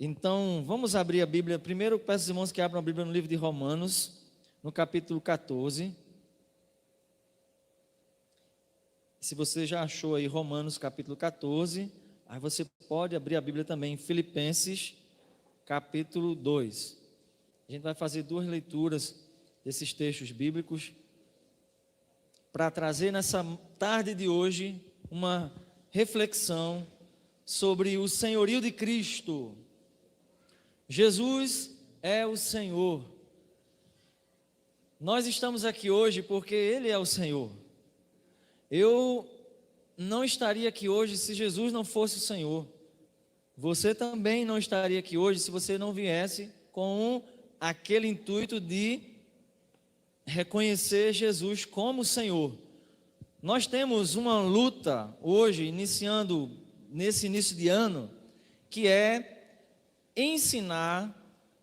Então, vamos abrir a Bíblia. Primeiro, peço aos irmãos que abram a Bíblia no livro de Romanos, no capítulo 14. Se você já achou aí Romanos, capítulo 14, aí você pode abrir a Bíblia também em Filipenses, capítulo 2. A gente vai fazer duas leituras desses textos bíblicos para trazer nessa tarde de hoje uma reflexão sobre o senhorio de Cristo. Jesus é o Senhor. Nós estamos aqui hoje porque Ele é o Senhor. Eu não estaria aqui hoje se Jesus não fosse o Senhor. Você também não estaria aqui hoje se você não viesse com aquele intuito de reconhecer Jesus como Senhor. Nós temos uma luta hoje, iniciando nesse início de ano, que é ensinar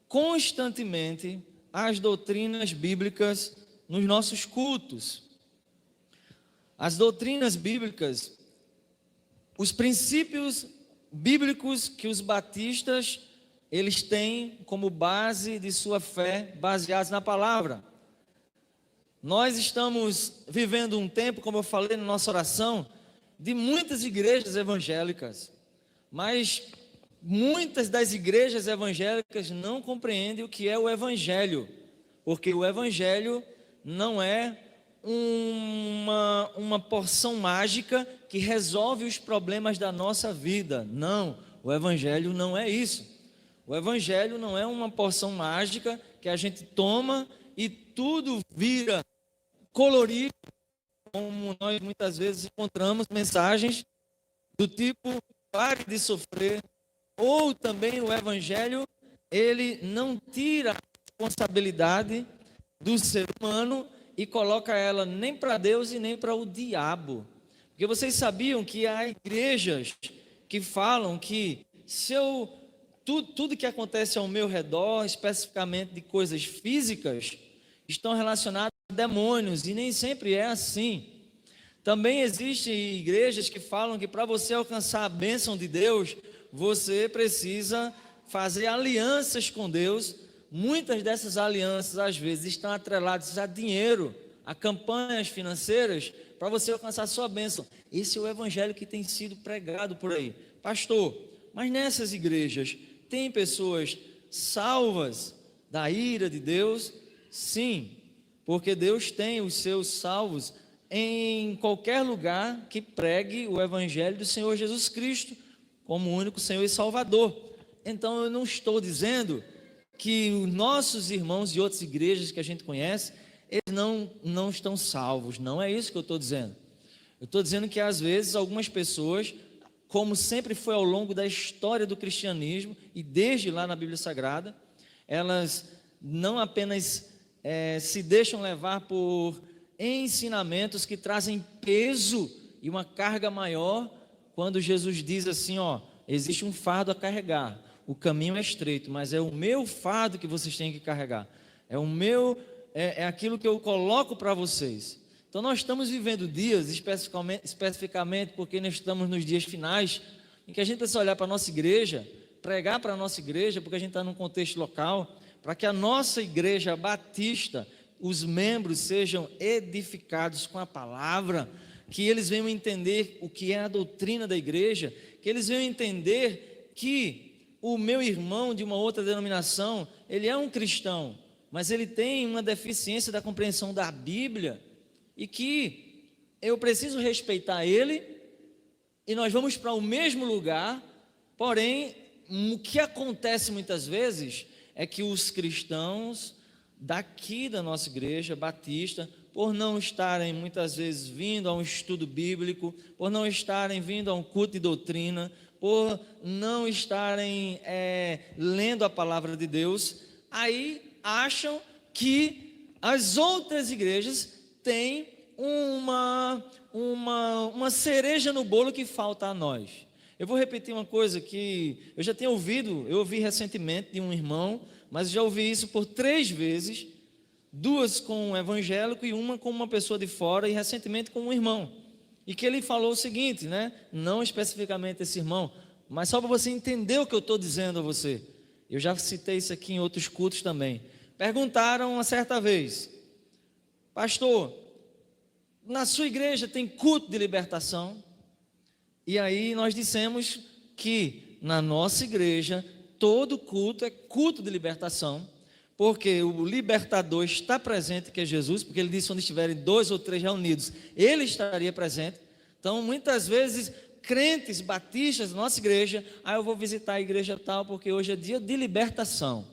constantemente as doutrinas bíblicas nos nossos cultos. As doutrinas bíblicas, os princípios bíblicos que os batistas eles têm como base de sua fé, baseados na palavra. Nós estamos vivendo um tempo, como eu falei na nossa oração, de muitas igrejas evangélicas, mas muitas das igrejas evangélicas não compreendem o que é o evangelho, porque o evangelho não é uma porção mágica que resolve os problemas da nossa vida. Não, o evangelho não é isso. O evangelho não é uma porção mágica que a gente toma e tudo vira colorido, como nós muitas vezes encontramos mensagens do tipo pare de sofrer, ou também o evangelho, ele não tira a responsabilidade do ser humano e coloca ela nem para Deus e nem para o diabo. Porque vocês sabiam que há igrejas que falam que tudo que acontece ao meu redor, especificamente de coisas físicas, estão relacionadas a demônios, e nem sempre é assim. Também existem igrejas que falam que para você alcançar a bênção de Deus, você precisa fazer alianças com Deus. Muitas dessas alianças, às vezes, estão atreladas a dinheiro, a campanhas financeiras, para você alcançar a sua bênção. Esse é o evangelho que tem sido pregado por aí. Pastor, mas nessas igrejas, tem pessoas salvas da ira de Deus? Sim, porque Deus tem os seus salvos em qualquer lugar que pregue o evangelho do Senhor Jesus Cristo, como único Senhor e Salvador. Então eu não estou dizendo que os nossos irmãos de outras igrejas que a gente conhece, eles não estão salvos, não é isso que eu estou dizendo. Eu estou dizendo que às vezes algumas pessoas, como sempre foi ao longo da história do cristianismo, e desde lá na Bíblia Sagrada, elas não apenas se deixam levar por ensinamentos que trazem peso e uma carga maior, quando Jesus diz assim, existe um fardo a carregar, o caminho é estreito, mas é o meu fardo que vocês têm que carregar, é aquilo que eu coloco para vocês. Então nós estamos vivendo dias, especificamente porque nós estamos nos dias finais, em que a gente precisa olhar para a nossa igreja, pregar para a nossa igreja, porque a gente está num contexto local, para que a nossa igreja batista, os membros sejam edificados com a palavra, que eles venham entender o que é a doutrina da igreja, que eles venham entender que o meu irmão de uma outra denominação, ele é um cristão, mas ele tem uma deficiência da compreensão da Bíblia, e que eu preciso respeitar ele, e nós vamos para o mesmo lugar. Porém, o que acontece muitas vezes é que os cristãos daqui da nossa igreja batista, por não estarem muitas vezes vindo a um estudo bíblico, por não estarem vindo a um culto de doutrina, por não estarem lendo a palavra de Deus, aí acham que as outras igrejas têm uma cereja no bolo que falta a nós. Eu vou repetir uma coisa que eu já tenho ouvido, eu ouvi recentemente de um irmão, mas já ouvi isso por 3 vezes, 2 com um evangélico e uma com uma pessoa de fora, e recentemente com um irmão, e que ele falou o seguinte, não especificamente esse irmão, mas só para você entender o que eu estou dizendo a você. Eu já citei isso aqui em outros cultos também. Perguntaram uma certa vez: pastor, na sua igreja tem culto de libertação? E aí nós dissemos que na nossa igreja todo culto é culto de libertação, porque o libertador está presente, que é Jesus, porque ele disse: onde estiverem 2 ou 3 reunidos, ele estaria presente. Então muitas vezes crentes batistas da nossa igreja: eu vou visitar a igreja tal porque hoje é dia de libertação,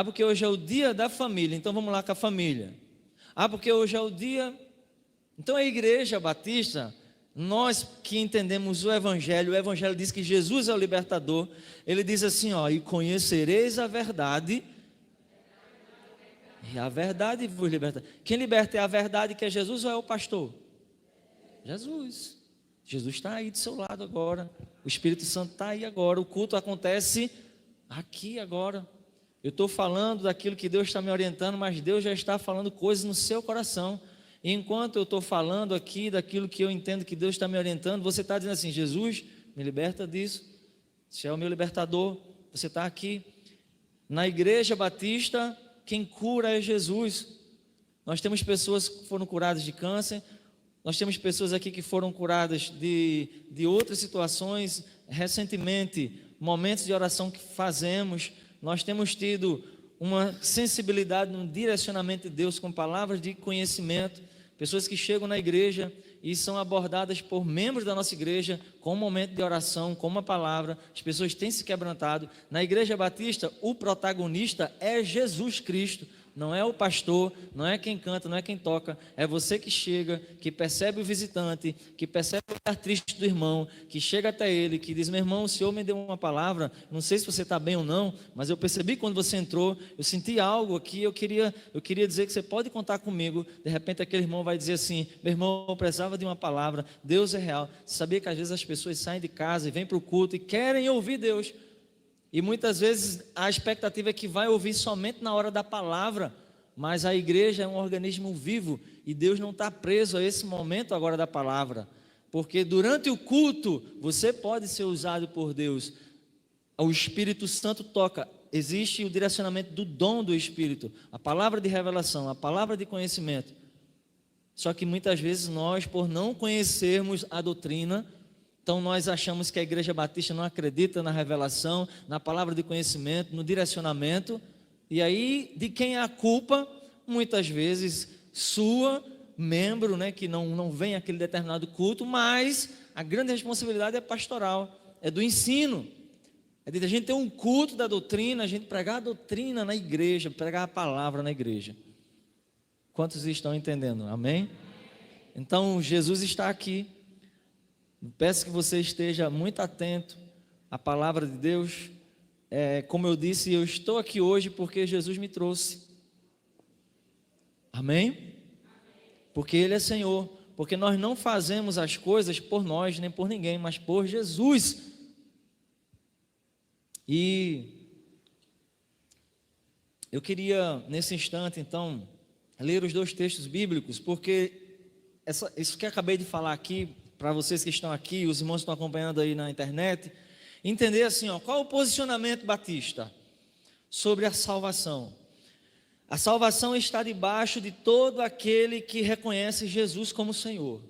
porque hoje é o dia da família, então vamos lá com a família, porque hoje é o dia. Então a igreja batista, nós que entendemos o evangelho diz que Jesus é o libertador. Ele diz assim, e conhecereis a verdade, e a verdade vos liberta. Quem liberta é a verdade, que é Jesus, ou é o pastor? Jesus. Jesus está aí do seu lado agora, o Espírito Santo está aí agora, o culto acontece aqui agora. Eu estou falando daquilo que Deus está me orientando, mas Deus já está falando coisas no seu coração. E enquanto eu estou falando aqui daquilo que eu entendo que Deus está me orientando, você está dizendo assim: Jesus, me liberta disso, você é o meu libertador. Você está aqui. Na igreja batista, quem cura é Jesus. Nós temos pessoas que foram curadas de câncer, nós temos pessoas aqui que foram curadas de outras situações. Recentemente, momentos de oração que fazemos, nós temos tido uma sensibilidade no direcionamento de Deus com palavras de conhecimento. Pessoas que chegam na igreja e são abordadas por membros da nossa igreja com um momento de oração, com uma palavra. As pessoas têm se quebrantado. Na igreja batista, o protagonista é Jesus Cristo. Não é o pastor, não é quem canta, não é quem toca. É você que chega, que percebe o visitante, que percebe o olhar triste do irmão, que chega até ele, que diz: meu irmão, o Senhor me deu uma palavra, não sei se você está bem ou não, mas eu percebi quando você entrou, eu senti algo aqui, eu queria dizer que você pode contar comigo. De repente aquele irmão vai dizer assim: meu irmão, eu precisava de uma palavra, Deus é real. Você sabia que às vezes as pessoas saem de casa e vêm para o culto e querem ouvir Deus, e muitas vezes a expectativa é que vai ouvir somente na hora da palavra, mas a igreja é um organismo vivo e Deus não está preso a esse momento agora da palavra, porque durante o culto você pode ser usado por Deus. O Espírito Santo toca, existe o direcionamento do dom do Espírito, a palavra de revelação, a palavra de conhecimento. Só que muitas vezes nós, por não conhecermos a doutrina, então nós achamos que a igreja batista não acredita na revelação, na palavra de conhecimento, no direcionamento. E aí, de quem é a culpa? Muitas vezes sua, membro, que não vem àquele determinado culto, mas a grande responsabilidade é pastoral, é do ensino, é de a gente ter um culto da doutrina, a gente pregar a doutrina na igreja, pregar a palavra na igreja. Quantos estão entendendo? Amém? Então Jesus está aqui. Peço que você esteja muito atento à palavra de Deus. Como eu disse, eu estou aqui hoje porque Jesus me trouxe. Amém? Porque Ele é Senhor. Porque nós não fazemos as coisas por nós, nem por ninguém, mas por Jesus. E eu queria, nesse instante, então, ler os 2 textos bíblicos, porque isso que eu acabei de falar aqui, para vocês que estão aqui, os irmãos que estão acompanhando aí na internet, entender assim, qual o posicionamento batista sobre a salvação? A salvação está debaixo de todo aquele que reconhece Jesus como Senhor.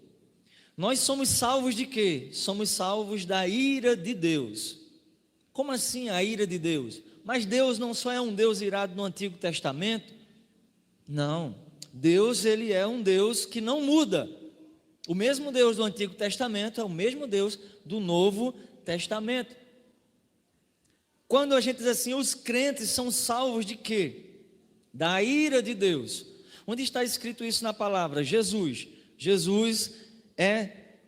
Nós somos salvos de quê? Somos salvos da ira de Deus. Como assim a ira de Deus? Mas Deus não só é um Deus irado no Antigo Testamento? Não, Deus, Ele é um Deus que não muda. O mesmo Deus do Antigo Testamento é o mesmo Deus do Novo Testamento. Quando a gente diz assim, os crentes são salvos de quê? Da ira de Deus. Onde está escrito isso na palavra? Jesus. Jesus é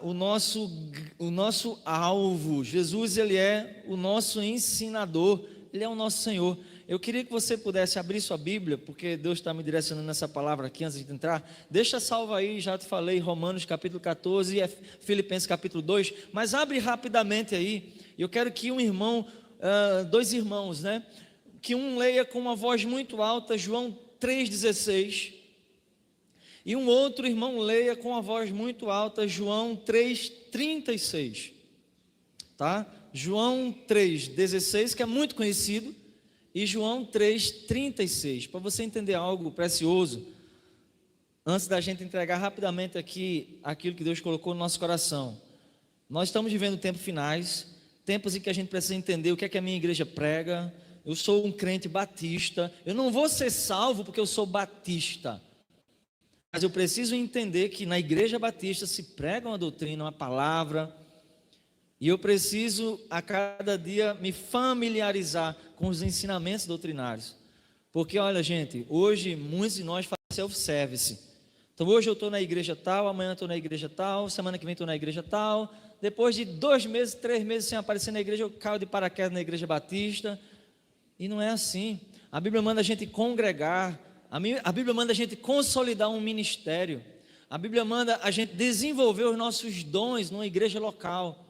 o nosso alvo. Jesus, Ele é o nosso ensinador. Ele é o nosso Senhor. Eu queria que você pudesse abrir sua Bíblia, porque Deus está me direcionando nessa palavra aqui antes de entrar. Deixa salvo aí, já te falei, Romanos capítulo 14 e Filipenses capítulo 2, mas abre rapidamente aí. Eu quero que um irmão, 2 irmãos, que um leia com uma voz muito alta, João 3,16, e um outro irmão leia com uma voz muito alta, João 3,36. tá? João 3,16, que é muito conhecido, e João 3,36, para você entender algo precioso, antes da gente entregar rapidamente aqui aquilo que Deus colocou no nosso coração. Nós estamos vivendo tempos finais, tempos em que a gente precisa entender o que é que a minha igreja prega. Eu sou um crente batista, eu não vou ser salvo porque eu sou batista, mas eu preciso entender que na igreja batista se prega uma doutrina, uma palavra, e eu preciso a cada dia me familiarizar com os ensinamentos doutrinários, porque olha gente, hoje muitos de nós fazem self-service. Então hoje eu estou na igreja tal, amanhã estou na igreja tal, semana que vem estou na igreja tal, depois de 2 meses, 3 meses sem aparecer na igreja, eu caio de paraquedas na igreja batista, e não é assim. A Bíblia manda a gente congregar, a Bíblia manda a gente consolidar um ministério, a Bíblia manda a gente desenvolver os nossos dons numa igreja local.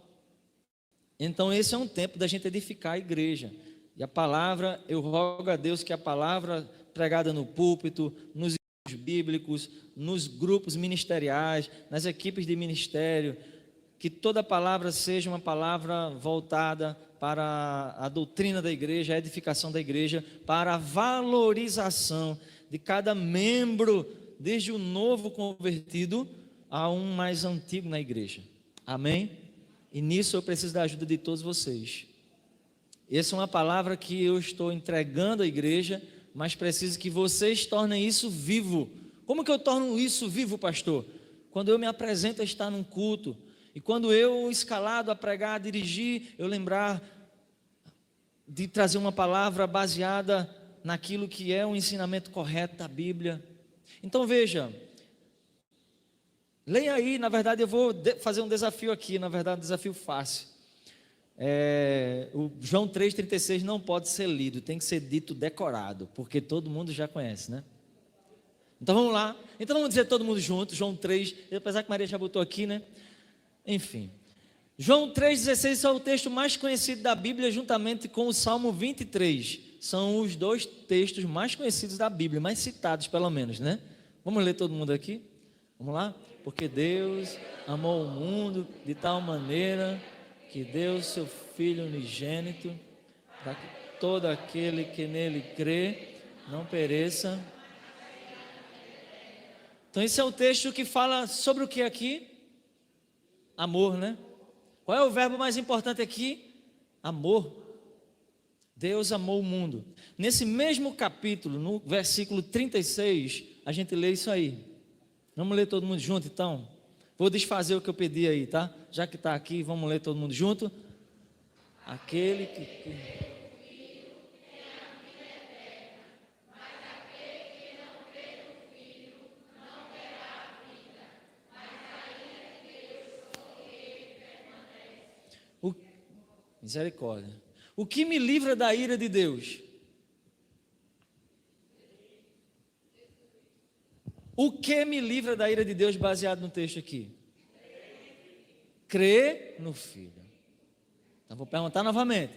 Então esse é um tempo da gente edificar a igreja, e a palavra, eu rogo a Deus que a palavra pregada no púlpito, nos bíblicos, nos grupos ministeriais, nas equipes de ministério, que toda palavra seja uma palavra voltada para a doutrina da igreja, a edificação da igreja, para a valorização de cada membro, desde o novo convertido a um mais antigo na igreja. Amém? E nisso eu preciso da ajuda de todos vocês. Essa é uma palavra que eu estou entregando à igreja, mas preciso que vocês tornem isso vivo. Como que eu torno isso vivo, pastor? Quando eu me apresento a estar num culto, e quando eu escalado a pregar, a dirigir, eu lembrar de trazer uma palavra baseada naquilo que é o ensinamento correto da Bíblia. Então veja, leia aí, na verdade eu vou fazer um desafio aqui, na verdade um desafio fácil. O João 3,36 não pode ser lido, tem que ser dito decorado, porque todo mundo já conhece, né? Então vamos lá, então vamos dizer todo mundo junto, João 3, apesar que Maria já botou aqui, né? Enfim, João 3,16 é o texto mais conhecido da Bíblia, juntamente com o Salmo 23, são os 2 textos mais conhecidos da Bíblia, mais citados pelo menos, né? Vamos ler todo mundo aqui? Vamos lá? Porque Deus amou o mundo de tal maneira que deu seu Filho unigênito, para que todo aquele que nele crê não pereça. Então esse é o texto que fala sobre o que aqui? Amor, né? Qual é o verbo mais importante aqui? Amor. Deus amou o mundo. Nesse mesmo capítulo, no versículo 36, a gente lê isso aí. Vamos ler todo mundo junto então? Vou desfazer o que eu pedi aí, tá? Já que está aqui, vamos ler todo mundo junto. Aquele que... Misericórdia. O que me livra da ira de Deus? O que me livra da ira de Deus, baseado no texto aqui? Crer no Filho. Então vou perguntar novamente.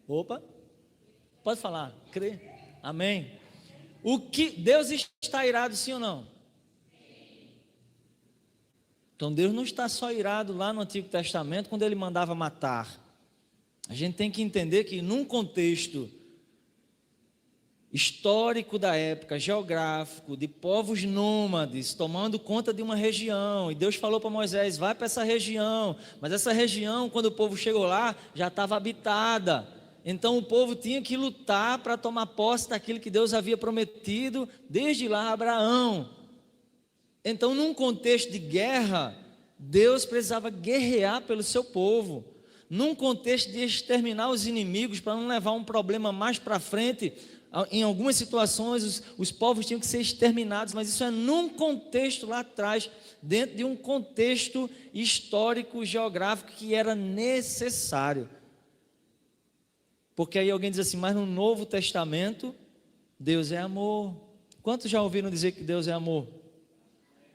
Opa, pode falar, crer. Amém. O que Deus está irado, sim ou não? Então Deus não está só irado lá no Antigo Testamento, quando Ele mandava matar. A gente tem que entender que num contexto histórico da época, geográfico, de povos nômades, tomando conta de uma região, e Deus falou para Moisés, vai para essa região, mas essa região, quando o povo chegou lá, já estava habitada, então o povo tinha que lutar para tomar posse daquilo que Deus havia prometido, desde lá a Abraão. Então num contexto de guerra, Deus precisava guerrear pelo seu povo, num contexto de exterminar os inimigos, para não levar um problema mais para frente. Em algumas situações os povos tinham que ser exterminados, mas isso é num contexto lá atrás, dentro de um contexto histórico, geográfico, que era necessário. Porque aí alguém diz assim, mas no Novo Testamento Deus é amor. Quantos já ouviram dizer que Deus é amor?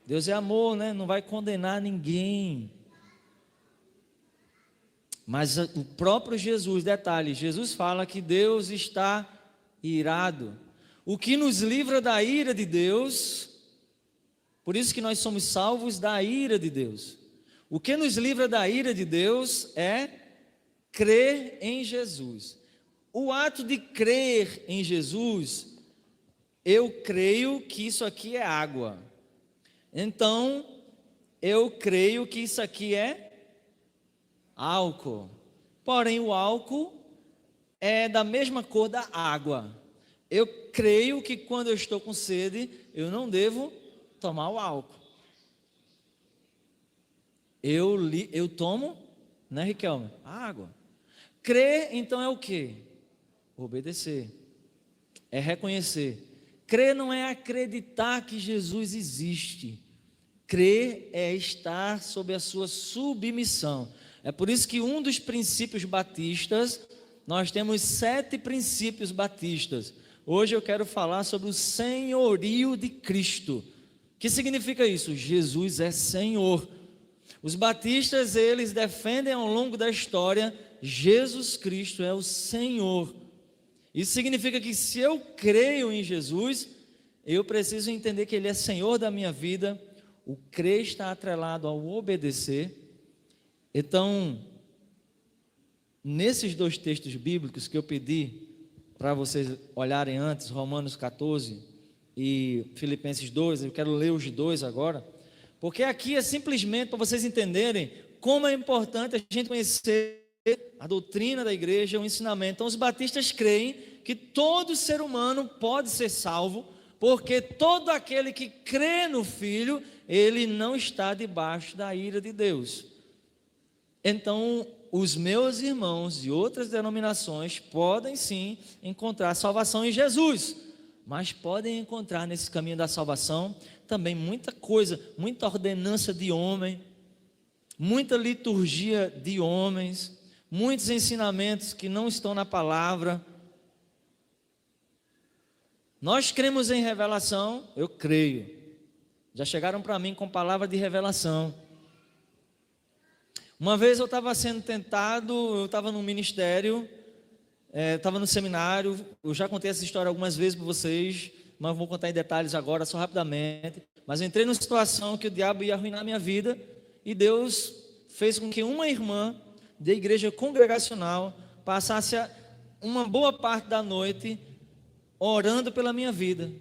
Deus é amor, né? Não vai condenar ninguém. Mas o próprio Jesus, detalhe, Jesus fala que Deus está irado. O que nos livra da ira de Deus, por isso que nós somos salvos da ira de Deus. O que nos livra da ira de Deus é crer em Jesus. O ato de crer em Jesus, eu creio que isso aqui é água. Então, eu creio que isso aqui é álcool. Porém, o álcool é da mesma cor da água. Eu creio que quando eu estou com sede, eu não devo tomar o álcool. Eu tomo, né, Riquelme? A água. Crer, então, é o quê? Obedecer. É reconhecer. Crer não é acreditar que Jesus existe. Crer é estar sob a sua submissão. É por isso que um dos princípios batistas, nós temos 7 princípios batistas. Hoje eu quero falar sobre o senhorio de Cristo. O que significa isso? Jesus é Senhor. Os batistas, eles defendem ao longo da história, Jesus Cristo é o Senhor. Isso significa que se eu creio em Jesus, eu preciso entender que Ele é Senhor da minha vida. O crer está atrelado ao obedecer. Então, nesses 2 textos bíblicos que eu pedi para vocês olharem antes, Romanos 14 e Filipenses 2, eu quero ler os 2 agora, porque aqui é simplesmente para vocês entenderem como é importante a gente conhecer a doutrina da igreja, o ensinamento. Então, os batistas creem que todo ser humano pode ser salvo, porque todo aquele que crê no Filho, ele não está debaixo da ira de Deus. Então, os meus irmãos de outras denominações podem sim encontrar salvação em Jesus, mas podem encontrar nesse caminho da salvação também muita coisa, muita ordenança de homem, muita liturgia de homens, muitos ensinamentos que não estão na palavra. Nós cremos em revelação, eu creio. Já chegaram para mim com palavra de revelação. Uma vez eu estava sendo tentado, eu estava num ministério, estava no seminário, eu já contei essa história algumas vezes para vocês, mas vou contar em detalhes agora, só rapidamente. Mas eu entrei numa situação que o diabo ia arruinar a minha vida, e Deus fez com que uma irmã da igreja congregacional passasse uma boa parte da noite orando pela minha vida.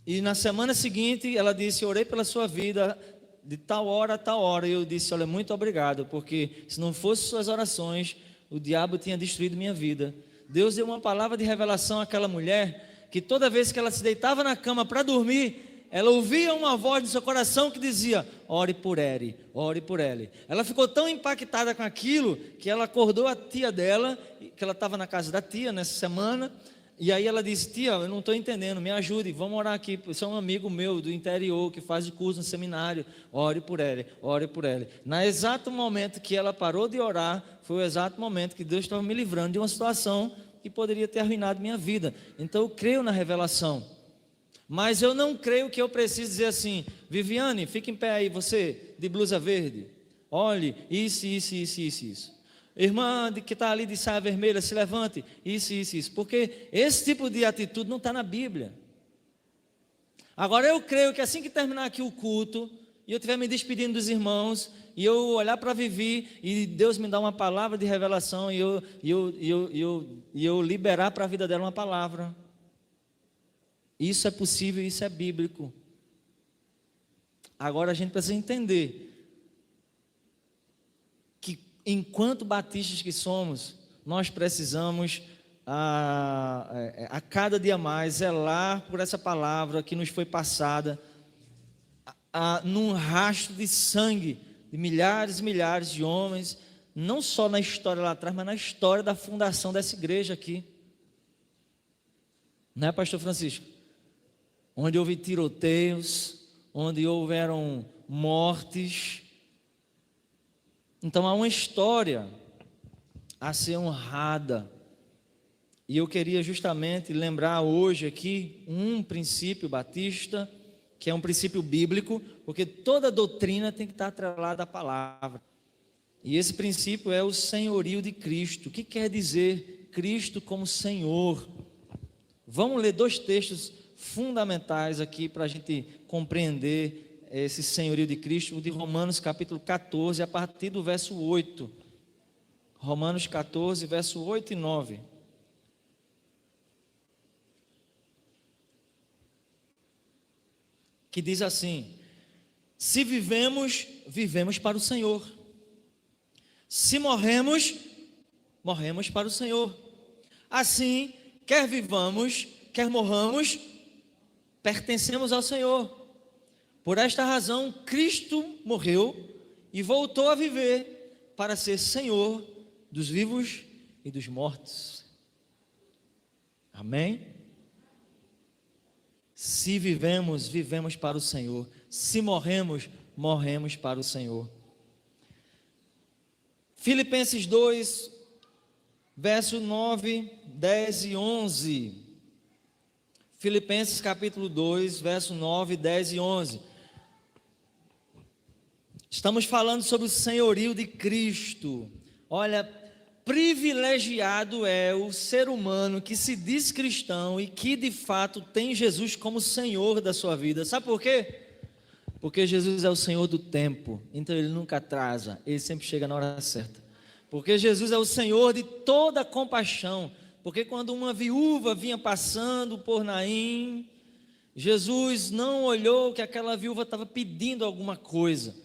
E na semana seguinte ela disse: orei pela sua vida de tal hora a tal hora. E eu disse: olha, muito obrigado, porque se não fossem suas orações, o diabo tinha destruído minha vida. Deus deu uma palavra de revelação àquela mulher, que toda vez que ela se deitava na cama para dormir, ela ouvia uma voz no seu coração que dizia: ore por Eri, ore por Eli. Ela ficou tão impactada com aquilo, que ela acordou a tia dela, que ela estava na casa da tia nessa semana. E aí ela disse: tia, eu não estou entendendo, me ajude, vamos orar aqui. Você é um amigo meu do interior, que faz curso no seminário, ore por ele, ore por ele. No exato momento que ela parou de orar, foi o exato momento que Deus estava me livrando de uma situação que poderia ter arruinado minha vida. Então eu creio na revelação, mas eu não creio que eu precise dizer assim: Viviane, fique em pé aí, você de blusa verde, olhe, isso. Irmã que está ali de saia vermelha, se levante, isso, porque esse tipo de atitude não está na Bíblia. Agora eu creio que assim que terminar aqui o culto, e eu estiver me despedindo dos irmãos, e eu olhar para Vivi, e Deus me dá uma palavra de revelação, e eu liberar para a vida dela uma palavra, isso é possível, isso é bíblico. Agora a gente precisa entender que, enquanto batistas que somos, nós precisamos a cada dia mais zelar por essa palavra que nos foi passada, num rastro de sangue de milhares e milhares de homens, não só na história lá atrás, mas na história da fundação dessa igreja aqui, não é, pastor Francisco? Onde houve tiroteios, onde houveram mortes. Então há uma história a ser honrada. E eu queria justamente lembrar hoje aqui um princípio batista, que é um princípio bíblico, porque toda doutrina tem que estar atrelada à palavra. E esse princípio é o senhorio de Cristo. O que quer dizer Cristo como Senhor? Vamos ler 2 textos fundamentais aqui para a gente compreender esse senhorio de Cristo, o de Romanos capítulo 14, a partir do verso 8. Romanos 14, verso 8 e 9. Que diz assim: se vivemos, vivemos para o Senhor. Se morremos, morremos para o Senhor. Assim, quer vivamos, quer morramos, pertencemos ao Senhor. Por esta razão, Cristo morreu e voltou a viver para ser Senhor dos vivos e dos mortos. Amém? Se vivemos, vivemos para o Senhor. Se morremos, morremos para o Senhor. Filipenses 2, verso 9, 10 e 11. Filipenses capítulo 2, verso 9, 10 e 11. Estamos falando sobre o senhorio de Cristo. Olha, privilegiado é o ser humano que se diz cristão e que de fato tem Jesus como Senhor da sua vida. Sabe por quê? Porque Jesus é o Senhor do tempo, então Ele nunca atrasa, Ele sempre chega na hora certa. Porque Jesus é o Senhor de toda compaixão, porque quando uma viúva vinha passando por Naim, Jesus não olhou que aquela viúva estava pedindo alguma coisa,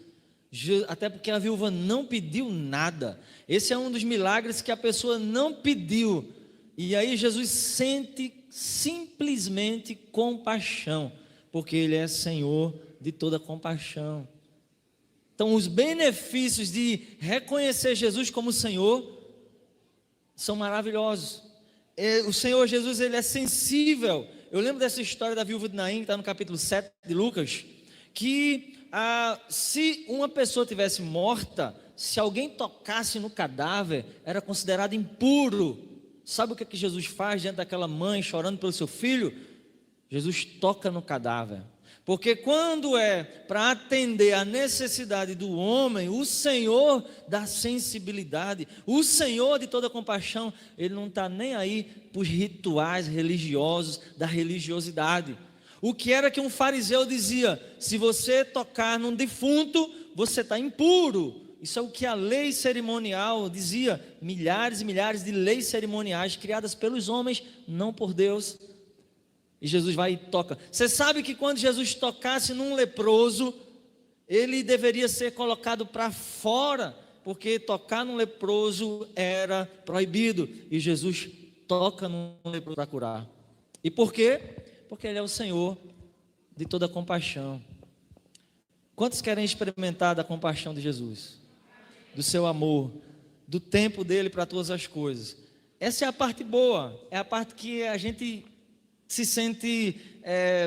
até porque a viúva não pediu nada. Esse é um dos milagres que a pessoa não pediu, e aí Jesus sente simplesmente compaixão, porque Ele é Senhor de toda compaixão. Então os benefícios de reconhecer Jesus como Senhor são maravilhosos. O Senhor Jesus, Ele é sensível. Eu lembro dessa história da viúva de Naim, que está no capítulo 7 de Lucas, que se uma pessoa tivesse morta, se alguém tocasse no cadáver, era considerado impuro. Sabe o que Jesus faz diante daquela mãe chorando pelo seu filho? Jesus toca no cadáver, porque quando é para atender a necessidade do homem, o Senhor da sensibilidade, o Senhor de toda compaixão, Ele não está nem aí para os rituais religiosos da religiosidade. O que era que um fariseu dizia: se você tocar num defunto, você está impuro. Isso é o que a lei cerimonial dizia. Milhares e milhares de leis cerimoniais criadas pelos homens, não por Deus. E Jesus vai e toca. Você sabe que quando Jesus tocasse num leproso, ele deveria ser colocado para fora, porque tocar num leproso era proibido. E Jesus toca num leproso para curar. E por quê? Porque Ele é o Senhor de toda compaixão. Quantos querem experimentar da compaixão de Jesus? Do seu amor, do tempo dele para todas as coisas. Essa é a parte boa, é a parte que a gente se sente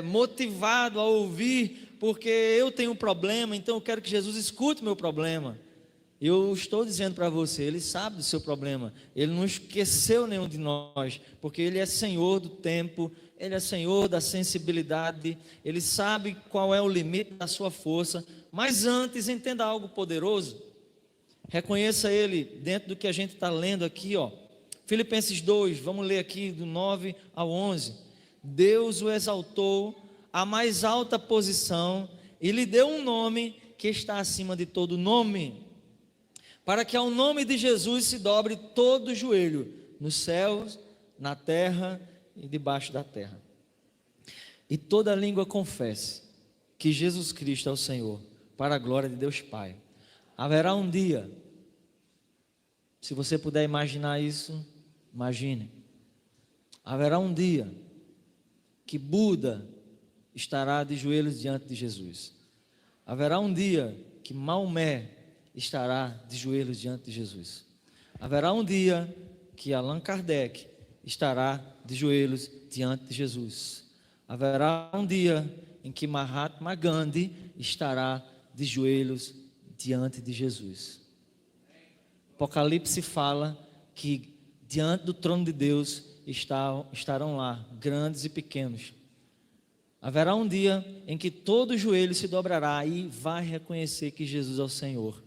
motivado a ouvir, porque eu tenho um problema, então eu quero que Jesus escute o meu problema. Eu estou dizendo para você, Ele sabe do seu problema, Ele não esqueceu nenhum de nós, porque Ele é Senhor do tempo, Ele é Senhor da sensibilidade, Ele sabe qual é o limite da sua força. Mas antes, entenda algo poderoso, reconheça Ele dentro do que a gente está lendo aqui, ó. Filipenses 2, vamos ler aqui do 9 ao 11. Deus o exaltou à mais alta posição e lhe deu um nome que está acima de todo nome, para que ao nome de Jesus se dobre todo o joelho, nos céus, na terra e debaixo da terra, e toda língua confesse que Jesus Cristo é o Senhor, para a glória de Deus Pai. Haverá um dia, se você puder imaginar isso, imagine. Haverá um dia que Buda estará de joelhos diante de Jesus. Haverá um dia que Maomé estará de joelhos diante de Jesus. Haverá um dia que Allan Kardec estará de joelhos diante de Jesus. Haverá um dia em que Mahatma Gandhi estará de joelhos diante de Jesus. Apocalipse fala que diante do trono de Deus estarão lá grandes e pequenos. Haverá um dia em que todo joelho se dobrará e vai reconhecer que Jesus é o Senhor.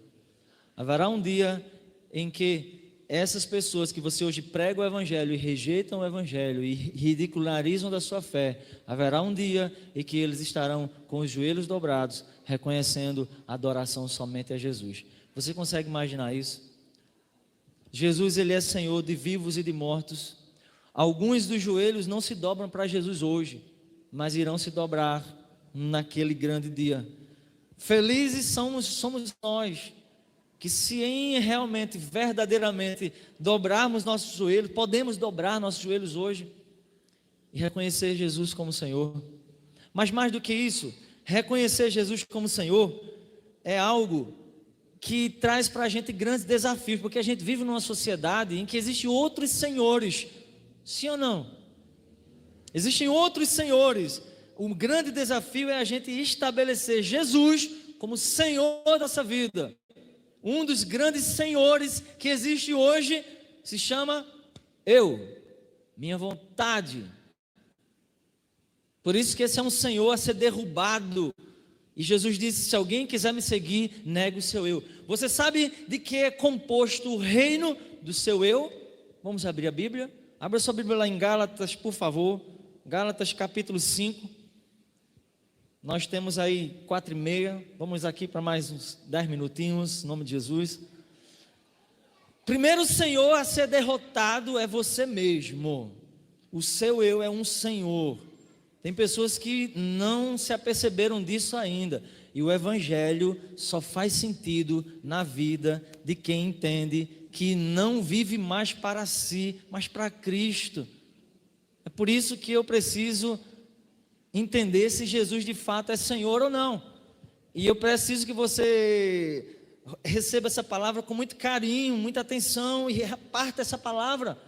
Haverá um dia em que essas pessoas que você hoje prega o Evangelho e rejeitam o Evangelho e ridicularizam da sua fé, haverá um dia em que eles estarão com os joelhos dobrados, reconhecendo a adoração somente a Jesus. Você consegue imaginar isso? Jesus, ele é Senhor de vivos e de mortos. Alguns dos joelhos não se dobram para Jesus hoje, mas irão se dobrar naquele grande dia. Felizes somos nós, que se realmente, verdadeiramente dobrarmos nossos joelhos, podemos dobrar nossos joelhos hoje e reconhecer Jesus como Senhor. Mas mais do que isso, reconhecer Jesus como Senhor é algo que traz para a gente grandes desafios, porque a gente vive numa sociedade em que existem outros senhores, sim ou não? Existem outros senhores. O grande desafio é a gente estabelecer Jesus como Senhor da nossa vida. Um dos grandes senhores que existe hoje se chama eu, minha vontade. Por isso que esse é um Senhor a ser derrubado. E Jesus disse: se alguém quiser me seguir, negue o seu eu. Você sabe de que é composto o reino do seu eu? Vamos abrir a Bíblia. Abra sua Bíblia lá em Gálatas, por favor. Gálatas capítulo 5. Nós temos aí 4:30. Vamos aqui para mais uns 10 minutinhos, em nome de Jesus. Primeiro Senhor a ser derrotado é você mesmo. O seu eu é um Senhor. Tem pessoas que não se aperceberam disso ainda. E o Evangelho só faz sentido na vida de quem entende que não vive mais para si, mas para Cristo. É por isso que eu preciso entender se Jesus de fato é Senhor ou não. E eu preciso que você receba essa palavra com muito carinho, muita atenção e reparta essa palavra,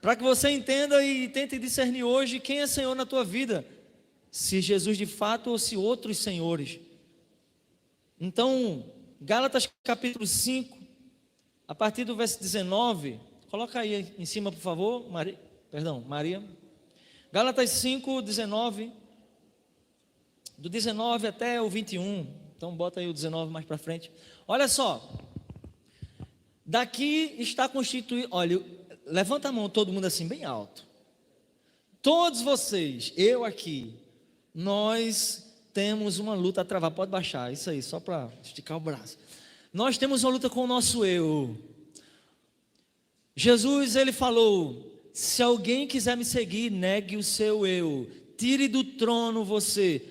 para que você entenda e tente discernir hoje quem é Senhor na tua vida, se Jesus de fato ou se outros senhores. Então, Gálatas capítulo 5, a partir do verso 19, coloca aí em cima, por favor, Maria. Gálatas 5, 19, do 19 até o 21, então bota aí o 19 mais para frente. Olha só, daqui está constituído, olha, levanta a mão todo mundo assim bem alto. Todos vocês, eu aqui, nós temos uma luta a travar, pode baixar, isso aí, só para esticar o braço. Nós temos uma luta com o nosso eu. Jesus, ele falou: se alguém quiser me seguir, negue o seu eu, tire do trono você.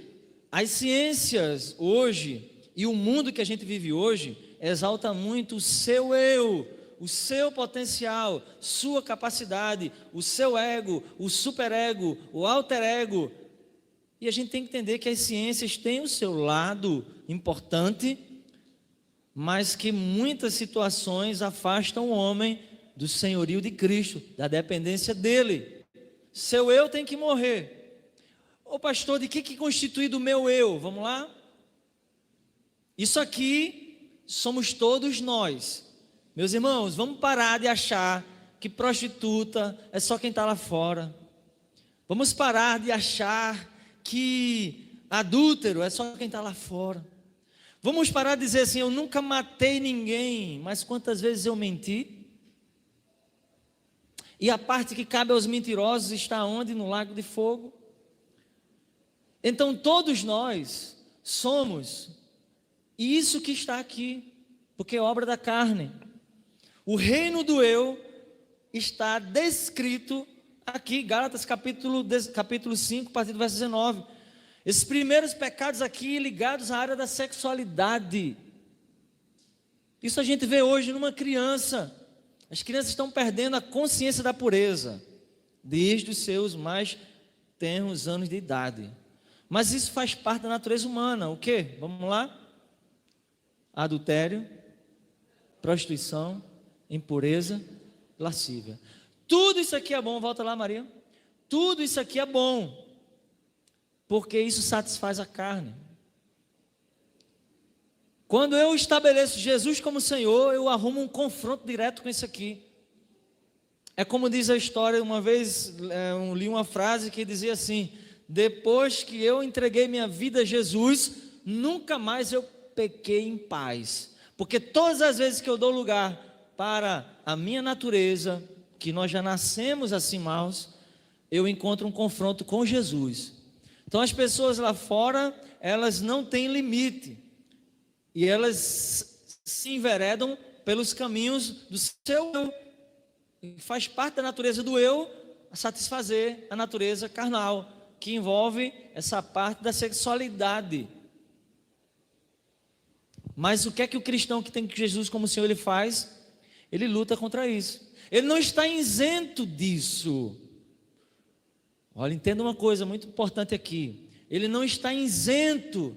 As ciências hoje, e o mundo que a gente vive hoje, exalta muito o seu eu, o seu potencial, sua capacidade, o seu ego, o superego, o alter ego. E a gente tem que entender que as ciências têm o seu lado importante, mas que muitas situações afastam o homem do senhorio de Cristo, da dependência dele. Seu eu tem que morrer. Ô pastor, de que constitui do meu eu? Vamos lá? Isso aqui somos todos nós. Meus irmãos, vamos parar de achar que prostituta é só quem está lá fora. Vamos parar de achar que adúltero é só quem está lá fora. Vamos parar de dizer assim: eu nunca matei ninguém, mas quantas vezes eu menti? E a parte que cabe aos mentirosos está onde? No lago de fogo. Então todos nós somos isso que está aqui, porque é obra da carne. O reino do eu está descrito aqui, Gálatas capítulo 5, a partir do verso 19. Esses primeiros pecados aqui ligados à área da sexualidade. Isso a gente vê hoje numa criança. As crianças estão perdendo a consciência da pureza desde os seus mais tenros anos de idade. Mas isso faz parte da natureza humana. O quê? Vamos lá? Adultério, prostituição, impureza, lascívia. Tudo isso aqui é bom. Volta lá, Maria. Tudo isso aqui é bom, porque isso satisfaz a carne. Quando eu estabeleço Jesus como Senhor, eu arrumo um confronto direto com isso aqui. É como diz a história, uma vez eu li uma frase que dizia assim: depois que eu entreguei minha vida a Jesus, nunca mais eu pequei em paz. Porque todas as vezes que eu dou lugar para a minha natureza, que nós já nascemos assim maus, eu encontro um confronto com Jesus. Então as pessoas lá fora, elas não têm limite. E elas se enveredam pelos caminhos do seu eu. Faz parte da natureza do eu satisfazer a natureza carnal, que envolve essa parte da sexualidade. Mas o que é que o cristão que tem Jesus como Senhor ele faz? Ele luta contra isso. Ele não está isento disso. Olha, entenda uma coisa muito importante aqui. Ele não está isento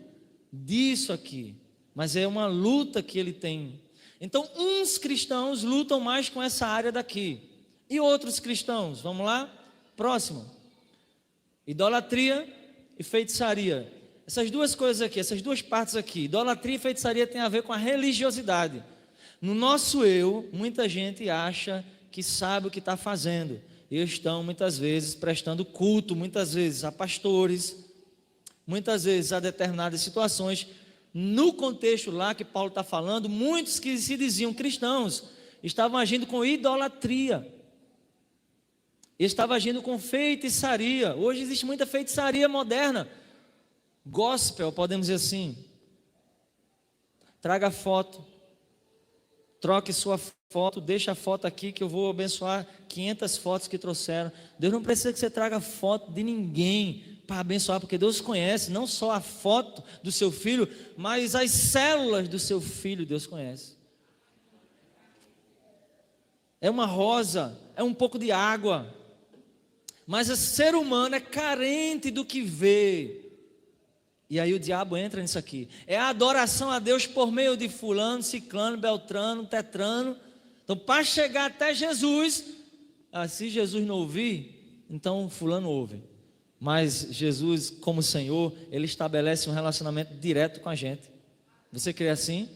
disso aqui, mas é uma luta que ele tem. Então, uns cristãos lutam mais com essa área daqui. E outros cristãos, vamos lá? Próximo. Idolatria e feitiçaria. Essas duas coisas aqui, essas duas partes aqui, idolatria e feitiçaria tem a ver com a religiosidade. No nosso eu, muita gente acha que sabe o que está fazendo. E estão muitas vezes prestando culto, muitas vezes a pastores, muitas vezes a determinadas situações. No contexto lá que Paulo está falando, muitos que se diziam cristãos estavam agindo com idolatria. Estava agindo com feitiçaria. Hoje existe muita feitiçaria moderna. Gospel, podemos dizer assim. Traga foto. Troque sua foto, deixa a foto aqui que eu vou abençoar 500 fotos que trouxeram. Deus não precisa que você traga foto de ninguém para abençoar, porque Deus conhece não só a foto do seu filho, mas as células do seu filho Deus conhece. É uma rosa, é um pouco de água, mas o ser humano é carente do que vê. E aí o diabo entra nisso aqui. É a adoração a Deus por meio de fulano, ciclano, beltrano, tetrano. Então, para chegar até Jesus, se Jesus não ouvir, então fulano ouve. Mas Jesus, como Senhor, Ele estabelece um relacionamento direto com a gente. Você crê assim?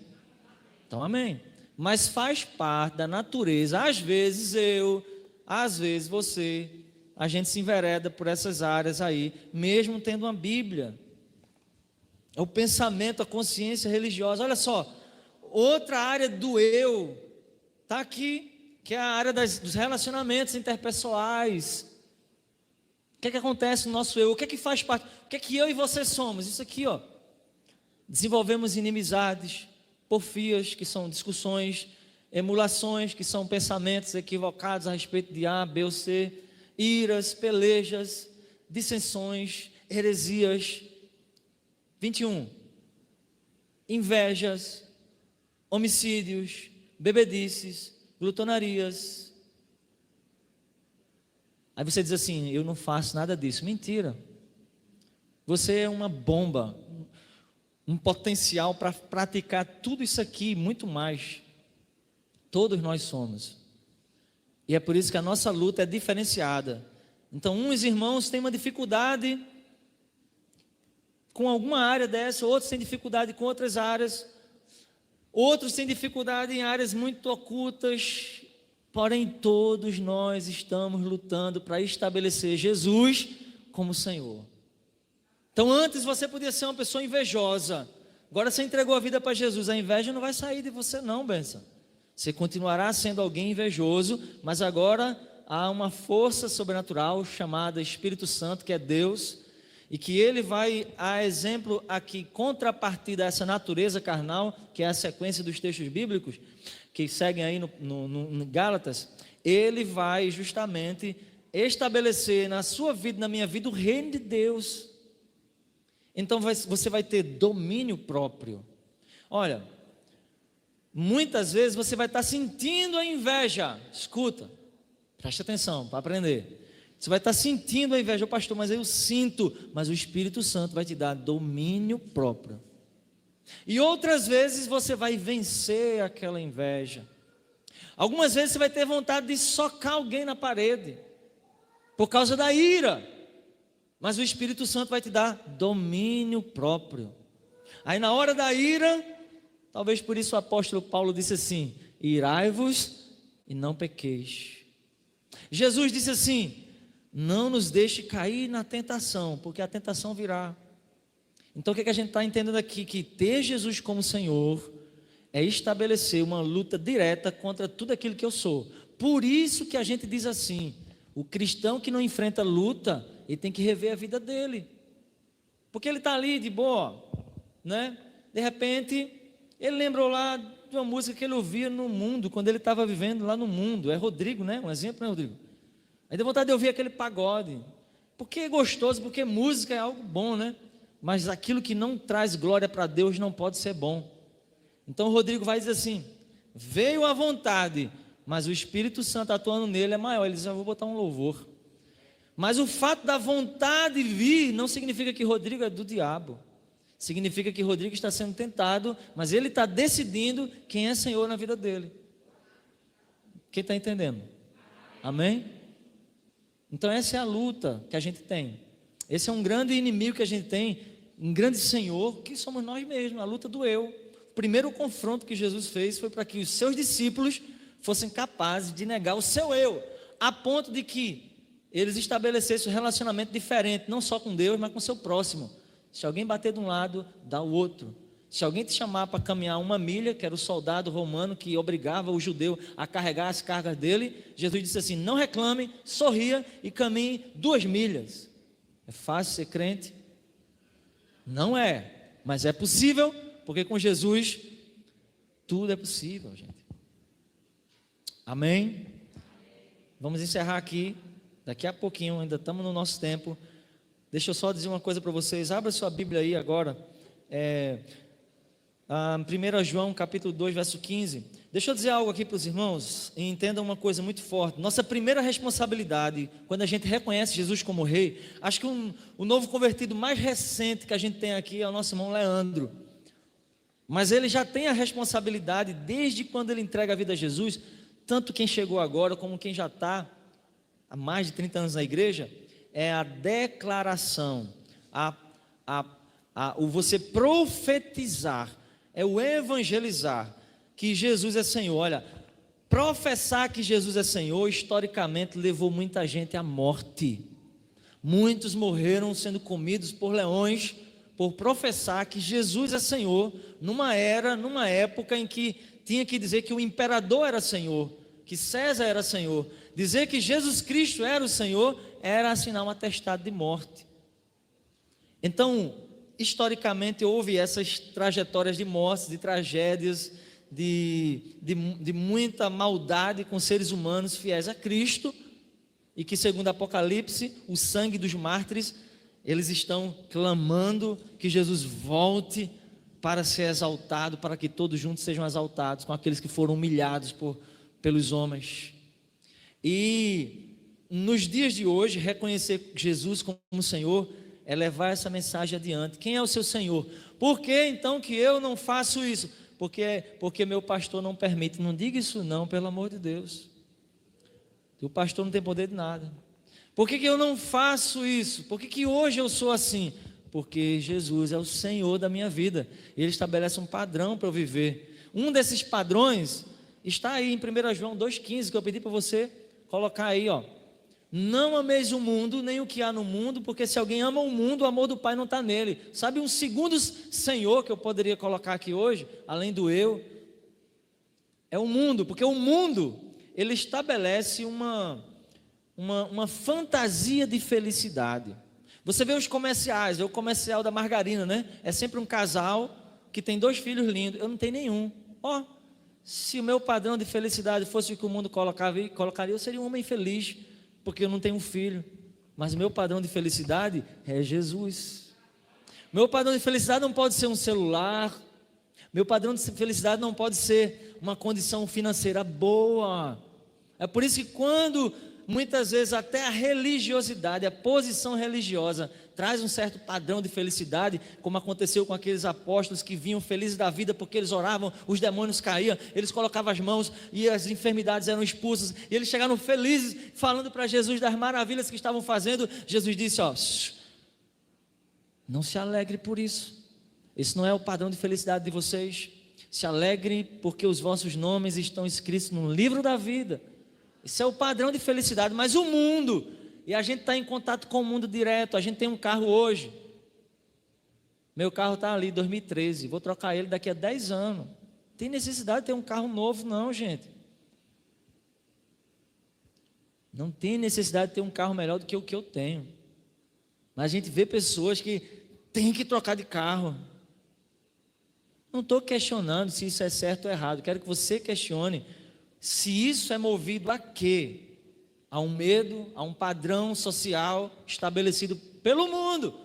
Então, amém. Mas faz parte da natureza. Às vezes eu, às vezes você, a gente se envereda por essas áreas aí, mesmo tendo uma Bíblia. É o pensamento, a consciência religiosa. Olha só, outra área do eu está aqui, que é a área dos relacionamentos interpessoais. O que é que acontece no nosso eu? O que é que faz parte? O que é que eu e você somos? Isso aqui, ó. Desenvolvemos inimizades, porfias, que são discussões, emulações, que são pensamentos equivocados a respeito de A, B ou C, iras, pelejas, dissensões, heresias. 21, invejas, homicídios, bebedices, glutonarias. Aí você diz assim, eu não faço nada disso. Mentira. Você é uma bomba, um potencial para praticar tudo isso aqui e muito mais. Todos nós somos. E é por isso que a nossa luta é diferenciada. Então, uns irmãos têm uma dificuldade com alguma área dessa, outros têm dificuldade com outras áreas, outros têm dificuldade em áreas muito ocultas, porém todos nós estamos lutando para estabelecer Jesus como Senhor. Então antes você podia ser uma pessoa invejosa, agora você entregou a vida para Jesus, a inveja não vai sair de você não, benção. Você continuará sendo alguém invejoso, mas agora há uma força sobrenatural chamada Espírito Santo, que é Deus, e que Ele vai, a exemplo aqui, contrapartida a essa natureza carnal, que é a sequência dos textos bíblicos, que seguem aí no Gálatas, Ele vai justamente estabelecer na sua vida, na minha vida, o reino de Deus. Então você vai ter domínio próprio. Olha, muitas vezes você vai estar sentindo a inveja. Escuta, preste atenção para aprender. Você vai estar sentindo a inveja, pastor, mas eu sinto. Mas o Espírito Santo vai te dar domínio próprio. E outras vezes você vai vencer aquela inveja. Algumas vezes você vai ter vontade de socar alguém na parede, por causa da ira. Mas o Espírito Santo vai te dar domínio próprio. Aí na hora da ira, talvez por isso o apóstolo Paulo disse assim, irai-vos e não pequeis. Jesus disse assim, não nos deixe cair na tentação, porque a tentação virá. Então o que a gente está entendendo aqui? Que ter Jesus como Senhor é estabelecer uma luta direta contra tudo aquilo que eu sou. Por isso que a gente diz assim, o cristão que não enfrenta luta, ele tem que rever a vida dele. Porque ele está ali de boa, né? De repente, ele lembrou lá de uma música que ele ouvia no mundo, quando ele estava vivendo lá no mundo. É Rodrigo, né? Um exemplo, né, Rodrigo? Aí deu vontade de ouvir aquele pagode. Porque é gostoso, porque música é algo bom, né? Mas aquilo que não traz glória para Deus não pode ser bom. Então o Rodrigo vai dizer assim: veio à vontade, mas o Espírito Santo atuando nele é maior. Ele diz: eu vou botar um louvor. Mas o fato da vontade vir não significa que Rodrigo é do diabo. Significa que Rodrigo está sendo tentado, mas ele está decidindo quem é Senhor na vida dele. Quem está entendendo? Amém? Então essa é a luta que a gente tem. Esse é um grande inimigo que a gente tem, um grande Senhor, que somos nós mesmos, a luta do eu. O primeiro confronto que Jesus fez foi para que os seus discípulos fossem capazes de negar o seu eu, a ponto de que eles estabelecessem um relacionamento diferente, não só com Deus, mas com o seu próximo. Se alguém bater de um lado, dá o outro. Se alguém te chamar para caminhar 1 milha, que era o soldado romano que obrigava o judeu a carregar as cargas dele, Jesus disse assim: não reclame, sorria e caminhe 2 milhas. É fácil ser crente? Não é, mas é possível, porque com Jesus tudo é possível, gente. Amém? Vamos encerrar aqui, daqui a pouquinho, ainda estamos no nosso tempo. Deixa eu só dizer uma coisa para vocês. Abra sua Bíblia aí agora. 1 João capítulo 2, verso 15. Deixa eu dizer algo aqui para os irmãos, e entendam uma coisa muito forte. Nossa primeira responsabilidade, quando a gente reconhece Jesus como rei, acho que o novo convertido mais recente que a gente tem aqui é o nosso irmão Leandro. Mas ele já tem a responsabilidade, desde quando ele entrega a vida a Jesus, tanto quem chegou agora, como quem já está há mais de 30 anos na igreja, é a declaração, o você profetizar, é o evangelizar que Jesus é Senhor. Olha, professar que Jesus é Senhor, historicamente levou muita gente à morte. Muitos morreram sendo comidos por leões, por professar que Jesus é Senhor, numa época em que tinha que dizer que o imperador era Senhor, que César era Senhor. Dizer que Jesus Cristo era o Senhor era assinar um atestado de morte. Então, historicamente houve essas trajetórias de mortes, de tragédias, de muita maldade com seres humanos fiéis a Cristo, e que segundo Apocalipse, o sangue dos mártires, eles estão clamando que Jesus volte para ser exaltado, para que todos juntos sejam exaltados com aqueles que foram humilhados pelos homens. E nos dias de hoje, reconhecer Jesus como Senhor é levar essa mensagem adiante. Quem é o seu Senhor? Por que então que eu não faço isso? Porque meu pastor não permite. Não diga isso não, pelo amor de Deus. O pastor não tem poder de nada. Por que eu não faço isso? Por que hoje eu sou assim? Porque Jesus é o Senhor da minha vida. Ele estabelece um padrão para eu viver. Um desses padrões está aí em 1 João 2,15, que eu pedi para você colocar aí, ó. Não ameis o mundo, nem o que há no mundo, porque se alguém ama o mundo, o amor do Pai não está nele. Sabe um segundo Senhor que eu poderia colocar aqui hoje, além do eu? É o mundo, porque o mundo, ele estabelece uma fantasia de felicidade. Você vê os comerciais, o comercial da margarina, né? É sempre um casal que tem 2 filhos lindos. Eu não tenho nenhum. Ó, se o meu padrão de felicidade fosse o que o mundo colocaria, eu seria um homem feliz, porque eu não tenho um filho. Mas o meu padrão de felicidade é Jesus. Meu padrão de felicidade não pode ser um celular. Meu padrão de felicidade não pode ser uma condição financeira boa. É por isso que quando muitas vezes até a religiosidade, a posição religiosa traz um certo padrão de felicidade, como aconteceu com aqueles apóstolos que vinham felizes da vida porque eles oravam, os demônios caíam, eles colocavam as mãos e as enfermidades eram expulsas, e eles chegaram felizes falando para Jesus das maravilhas que estavam fazendo. Jesus disse, ó, não se alegre por isso, esse não é o padrão de felicidade de vocês. Se alegre porque os vossos nomes estão escritos no livro da vida. Esse é o padrão de felicidade. Mas o mundo, e a gente está em contato com o mundo direto. A gente tem um carro hoje, meu carro está ali, 2013, vou trocar ele daqui a 10 anos. Tem necessidade de ter um carro novo? Não, gente. Não tem necessidade de ter um carro melhor do que o que eu tenho. Mas a gente vê pessoas que têm que trocar de carro. Não estou questionando se isso é certo ou errado. Quero que você questione se isso é movido a quê? A um medo, a um padrão social estabelecido pelo mundo.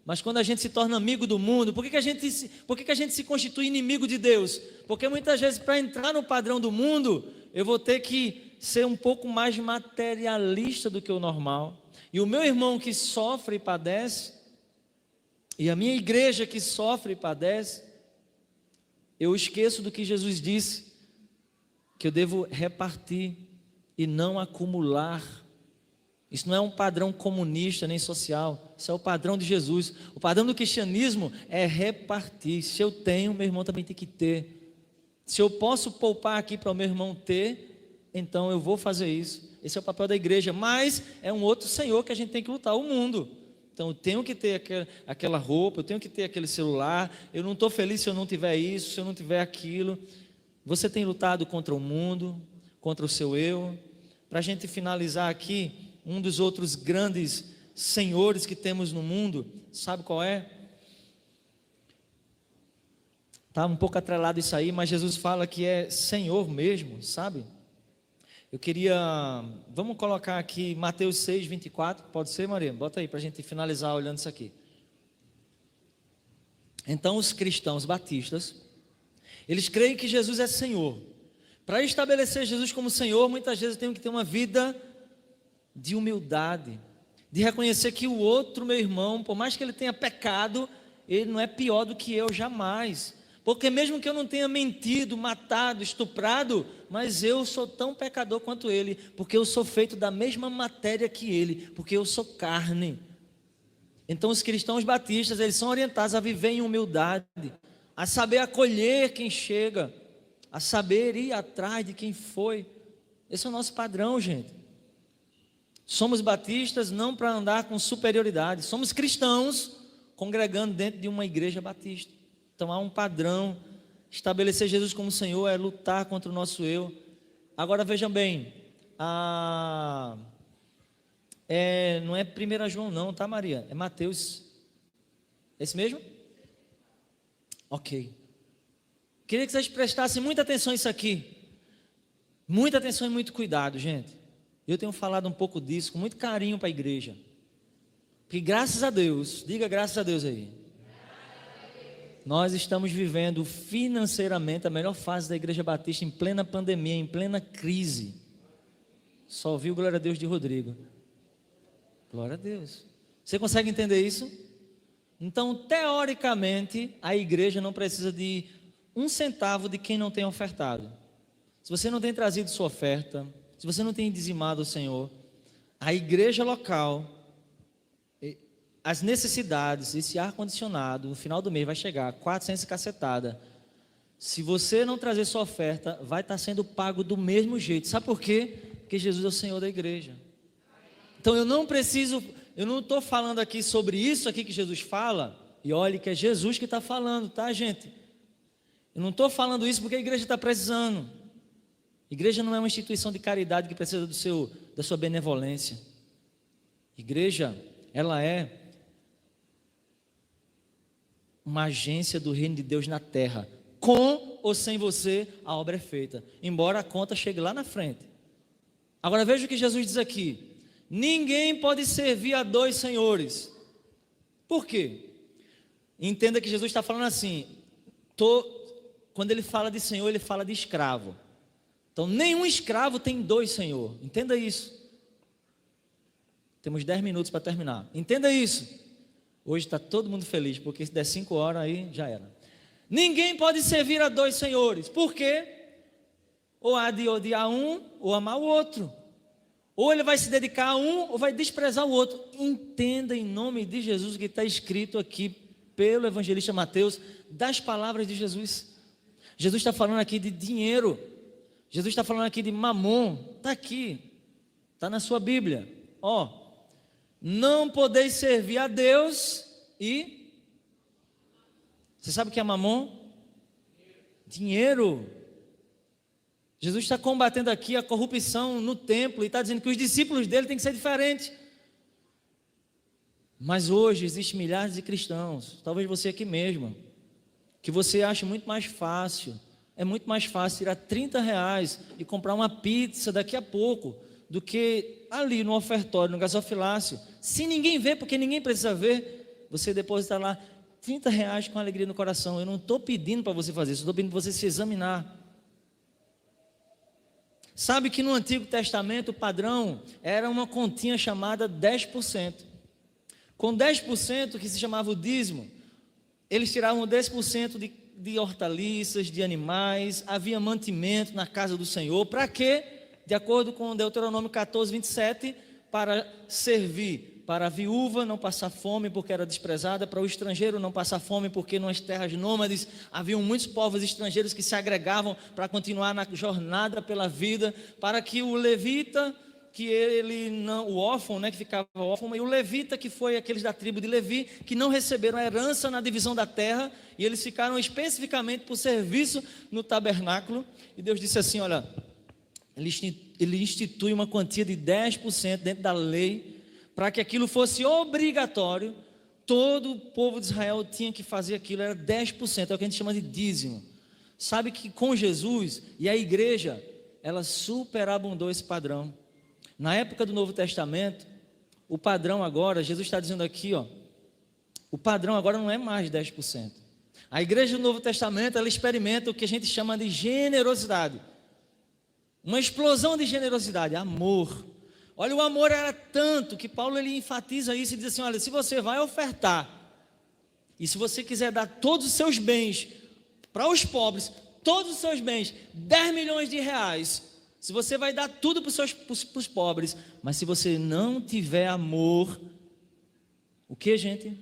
Mas quando a gente se torna amigo do mundo, por que a gente se constitui inimigo de Deus? Porque muitas vezes, para entrar no padrão do mundo, eu vou ter que ser um pouco mais materialista do que o normal. E o meu irmão que sofre e padece, e a minha igreja que sofre e padece, eu esqueço do que Jesus disse, que eu devo repartir e não acumular. Isso não é um padrão comunista nem social, isso é o padrão de Jesus. O padrão do cristianismo é repartir. Se eu tenho, meu irmão também tem que ter. Se eu posso poupar aqui para o meu irmão ter, então eu vou fazer isso. Esse é o papel da igreja, mas é um outro senhor que a gente tem que lutar, o mundo. Então eu tenho que ter aquela roupa, eu tenho que ter aquele celular, eu não estou feliz se eu não tiver isso, se eu não tiver aquilo. Você tem lutado contra o mundo, contra o seu eu. Para a gente finalizar aqui, um dos outros grandes senhores que temos no mundo, sabe qual é? Está um pouco atrelado isso aí, mas Jesus fala que é Senhor mesmo, sabe? Vamos colocar aqui Mateus 6, 24, pode ser, Maria? Bota aí para a gente finalizar olhando isso aqui. Então os cristãos batistas, eles creem que Jesus é Senhor. Para estabelecer Jesus como Senhor, muitas vezes eu tenho que ter uma vida de humildade, de reconhecer que o outro, meu irmão, por mais que ele tenha pecado, ele não é pior do que eu jamais. Porque mesmo que eu não tenha mentido, matado, estuprado, mas eu sou tão pecador quanto ele, porque eu sou feito da mesma matéria que ele, porque eu sou carne. Então os cristãos batistas, eles são orientados a viver em humildade, a saber acolher quem chega, a saber ir atrás de quem foi. Esse é o nosso padrão, gente. Somos batistas não para andar com superioridade, somos cristãos congregando dentro de uma igreja batista. Então há um padrão. Estabelecer Jesus como Senhor é lutar contra o nosso eu. Agora vejam bem, não é 1 João não, tá, Maria? É Mateus. É esse mesmo? Ok. Queria que vocês prestassem muita atenção nisso aqui. Muita atenção e muito cuidado, gente. Eu tenho falado um pouco disso com muito carinho para a igreja. Porque graças a Deus, diga graças a Deus aí. Nós estamos vivendo financeiramente a melhor fase da Igreja Batista em plena pandemia, em plena crise. Só ouviu glória a Deus de Rodrigo. Glória a Deus. Você consegue entender isso? Então, teoricamente, a igreja não precisa de um centavo de quem não tem ofertado. Se você não tem trazido sua oferta, se você não tem dizimado o Senhor, a igreja local, as necessidades, esse ar-condicionado, no final do mês vai chegar 400 cacetada. Se você não trazer sua oferta, vai estar sendo pago do mesmo jeito. Sabe por quê? Porque Jesus é o Senhor da igreja. Então eu não estou falando aqui sobre isso aqui que Jesus fala, e olhe que é Jesus que está falando, tá, gente? Eu não estou falando isso porque a igreja está precisando. Igreja não é uma instituição de caridade que precisa da sua benevolência. Igreja, ela é uma agência do reino de Deus na terra. Com ou sem você, a obra é feita, embora a conta chegue lá na frente. Agora veja o que Jesus diz aqui: ninguém pode servir a dois senhores. Por quê? Entenda que Jesus está falando assim, quando ele fala de senhor, ele fala de escravo. Então nenhum escravo tem dois senhores, entenda isso. Temos 10 minutos para terminar, entenda isso. Hoje está todo mundo feliz, porque se der 5 horas aí, já era. Ninguém pode servir a dois senhores. Por quê? Ou há de odiar um, ou amar o outro. Ou ele vai se dedicar a um, ou vai desprezar o outro. Entenda em nome de Jesus o que está escrito aqui pelo evangelista Mateus, das palavras de Jesus. Jesus está falando aqui de dinheiro. Jesus está falando aqui de mamon. Está aqui, está na sua Bíblia. Não podeis servir a Deus e... Você sabe o que é mamon? Dinheiro. Jesus está combatendo aqui a corrupção no templo e está dizendo que os discípulos dele têm que ser diferentes. Mas hoje existem milhares de cristãos, talvez você aqui mesmo, que você ache muito mais fácil. É muito mais fácil tirar R$ 30 e comprar uma pizza daqui a pouco, do que ali no ofertório, no gasofilácio, sem ninguém ver, porque ninguém precisa ver, você depositar lá R$ 30 com alegria no coração. Eu não estou pedindo para você fazer isso, estou pedindo para você se examinar. Sabe que no Antigo Testamento o padrão era uma continha chamada 10%. Com 10%, que se chamava o dízimo, eles tiravam 10% de hortaliças, de animais, havia mantimento na casa do Senhor. Para quê? De acordo com Deuteronômio 14, 27, para servir para a viúva não passar fome porque era desprezada, para o estrangeiro não passar fome porque nas terras nômades haviam muitos povos estrangeiros que se agregavam para continuar na jornada pela vida, para que o levita, que ele não, o órfão, que ficava órfão, e o levita, que foi aqueles da tribo de Levi, que não receberam a herança na divisão da terra, e eles ficaram especificamente por serviço no tabernáculo. E Deus disse assim: olha, ele institui uma quantia de 10% dentro da lei, para que aquilo fosse obrigatório. Todo o povo de Israel tinha que fazer aquilo, era 10%, é o que a gente chama de dízimo. Sabe que com Jesus e a igreja, ela superabundou esse padrão. Na época do Novo Testamento, o padrão agora, Jesus está dizendo aqui, o padrão agora não é mais 10%. A igreja do Novo Testamento, ela experimenta o que a gente chama de generosidade. Uma explosão de generosidade, amor. Olha, o amor era tanto que Paulo ele enfatiza isso e diz assim: olha, se você vai ofertar, e se você quiser dar todos os seus bens para os pobres, todos os seus bens, R$ 10 milhões, se você vai dar tudo para os pobres, mas se você não tiver amor, o que, gente?